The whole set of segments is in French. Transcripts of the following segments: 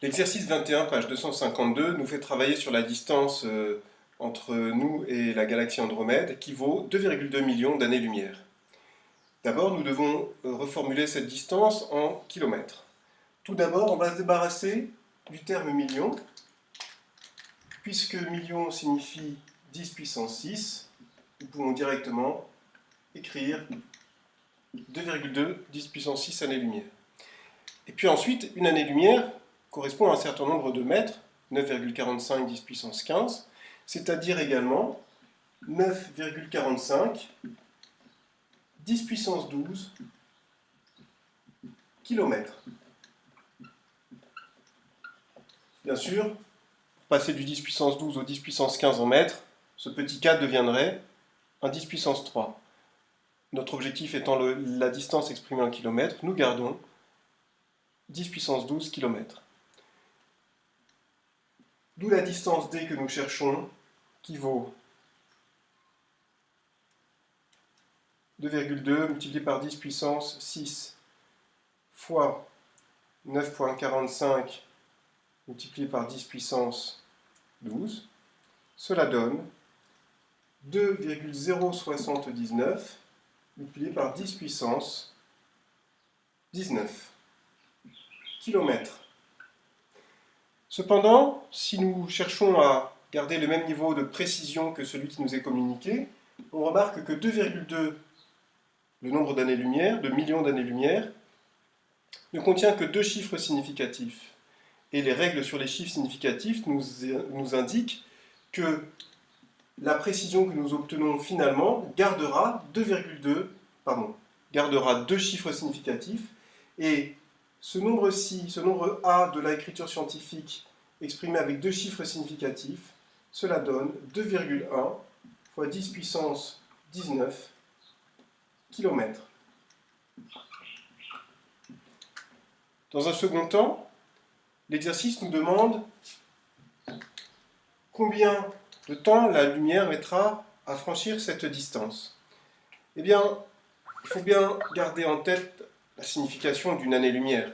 L'exercice 21, page 252, nous fait travailler sur la distance entre nous et la galaxie Andromède qui vaut 2,2 millions d'années-lumière. D'abord, nous devons reformuler cette distance en kilomètres. Tout d'abord, on va se débarrasser du terme million, puisque million signifie 10 puissance 6, nous pouvons directement écrire 2,2 10 puissance 6 années-lumière. Et puis ensuite, une année-lumière correspond à un certain nombre de mètres, 9,45 10 puissance 15, c'est-à-dire également 9,45 10 puissance 12 kilomètres. Bien sûr, pour passer du 10 puissance 12 au 10 puissance 15 en mètres, ce petit 4 deviendrait un 10 puissance 3. Notre objectif étant la distance exprimée en kilomètres, nous gardons 10 puissance 12 km. D'où la distance d que nous cherchons, qui vaut 2,2 multiplié par 10 puissance 6 fois 9,45 multiplié par 10 puissance 12. Cela donne 2,079 multiplié par 10 puissance 19 km. Cependant, si nous cherchons à garder le même niveau de précision que celui qui nous est communiqué, on remarque que 2,2, le nombre d'années-lumière, de millions d'années-lumière, ne contient que deux chiffres significatifs. Et les règles sur les chiffres significatifs nous indiquent que la précision que nous obtenons finalement gardera deux chiffres significatifs, et ce nombre-ci, ce nombre A de l'écriture scientifique exprimé avec deux chiffres significatifs, cela donne 2,1 fois 10 puissance 19 km. Dans un second temps, l'exercice nous demande combien de temps la lumière mettra à franchir cette distance. Eh bien, il faut bien garder en tête la signification d'une année-lumière.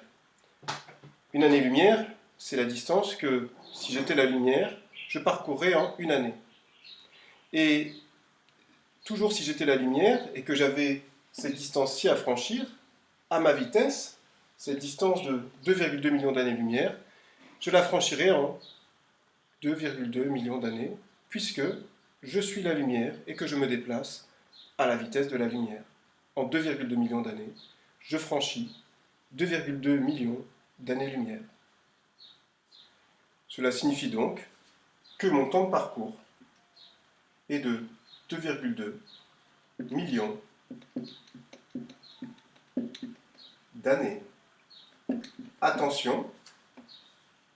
Une année-lumière, c'est la distance que, si j'étais la lumière, je parcourrais en une année. Et toujours si j'étais la lumière et que j'avais cette distance-ci à franchir, à ma vitesse, cette distance de 2,2 millions d'années-lumière, je la franchirais en 2,2 millions d'années, puisque je suis la lumière et que je me déplace à la vitesse de la lumière. En 2,2 millions d'années, je franchis 2,2 millions d'années-lumière. Cela signifie donc que mon temps de parcours est de 2,2 millions d'années. Attention,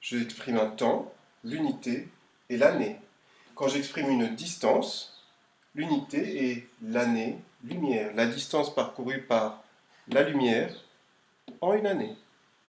j'exprime un temps, l'unité et l'année. Quand j'exprime une distance, l'unité est l'année-lumière, la distance parcourue par la lumière en une année.